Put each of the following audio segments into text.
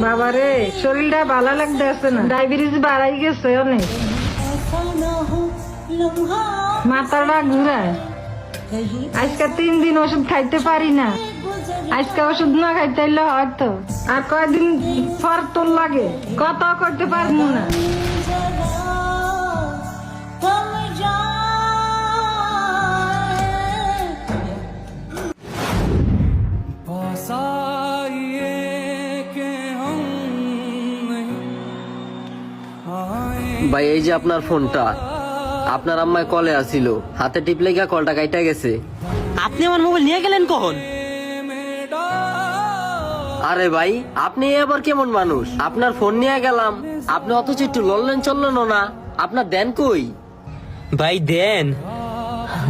বাবারে শরীরটা ভালো লাগতেছে না, ডায়াবেটিস বাড়াই গেছে অনেক, মাথাটা ঘুরায়। আজকে 3 দিন ওষুধ খাইতে পারি না, আজকে ওষুধ না খাইতে হইলে হয়তো আর কয়দিন পর তোর লাগে, কত করতে পারবো না। ভাই এই যে আপনার ফোনটা, আপনার আম্মায় কলে আসিল, হাতে টিপলে গিয়া কলটা কাইটা গেছে। আপনি আমার মোবাইল নিয়ে গেলেন কখন? আরে ভাই আপনি আবার কেমন মানুষ, আপনার ফোন নিয়ে গেলাম, আপনি অথচ একটু লড়লেন চললেন না, আপনার দেন কই? ভাই দেন,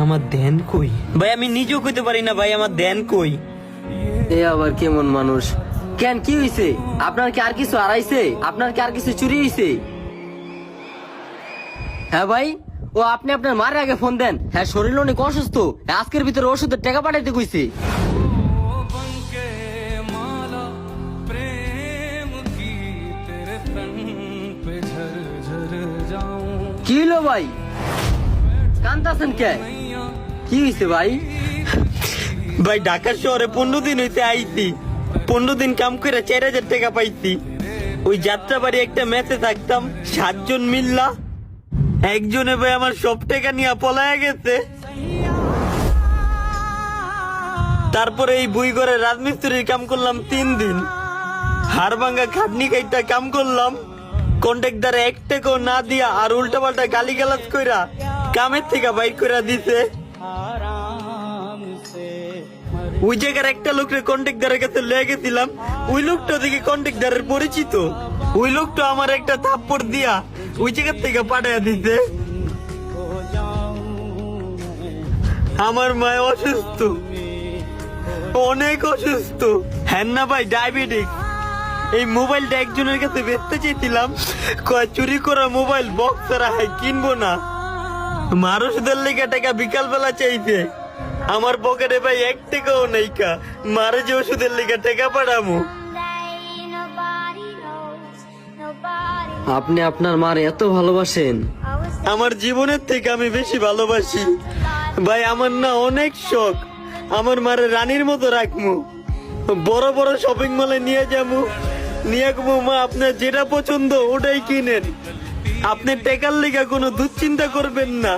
আমার দেন কই? ভাই আমি নিজেও কইতে পারি না ভাই আমার দেন কই। এ আবার কেমন মানুষ, কেন কি হইছে? আপনার কি আর কিছু হারাইছে? আপনার কি আর কিছু চুরি হইছে? হ্যাঁ ভাই, ও আপনি আপনার মায়ের আগে ফোন দেন। হ্যাঁ শরীর অনেক অসুস্থ, আজকের ভিতরে ওষুধের টাকা পাঠাইতে কইছে। কি হলো ভাই, কান্দাছেন কে? কি হইছে ভাই? ভাই ঢাকা শহরে 15 দিন হইতে আইছি, 15 দিন কাম করে 4000 টাকা পাইছি। ওই যাত্রা বাড়ি একটা ম্যাচে থাকতাম, 7 জন মিল্লা, একজনে ভাই আমার সব টাকা নিয়ে পলায় গেছে। তারপরে এই বুই ঘরে রাজমিস্ত্রির কাম করলাম 3 দিন, হাড় ভাঙ্গা খাটনি কাইটা কাম করলাম, কন্ট্রাক্টরে 1 টাকাও না দিয়া আর উল্টা পাল্টা গালিগালাজ কইরা কামের থেকে বাইর কইরা দিছে। ওই জায়গার একটা লোকের কন্ট্রাক্টরের কাছে লয়ে গেছিলাম, ওই লোকটা দেখি কন্ট্রাক্টরের পরিচিত, ওই লোকটা আমার একটা থাপ্পড় দিয়া ওই জায়গার থেকে পাঠাইয়া দিতে। আমার মায় অসুস্থ, অনেক অসুস্থ। হ্যাঁ না ভাই ডায়াবেটিক। এই মোবাইলটা একজনের কাছে বেচতে চেয়েছিলাম, কয় চুরি করা মোবাইল বক্স ছাড়া হয় কিনবো না। মার ওষুধের লেগে টাকা বিকাল বেলা চাইছে, আমার পকেটে ভাই 1 টাকাও নেই, কা মারে যে ওষুধের লেগে টাকা পাঠামো। আপনি আপনার মার এত ভালোবাসেন? আমার জীবনের থেকে আমি বেশি ভালোবাসি ভাই। আমার না অনেক শখ, আমার মারে রানীর মতো রাখবো, বড় বড় শপিং মলে নিয়ে যাবো, নিয়ে যাবো মা আপনার যেটা পছন্দ ওটাই কিনেন, আপনি টাকার লেগে কোনো দুশ্চিন্তা করবেন না।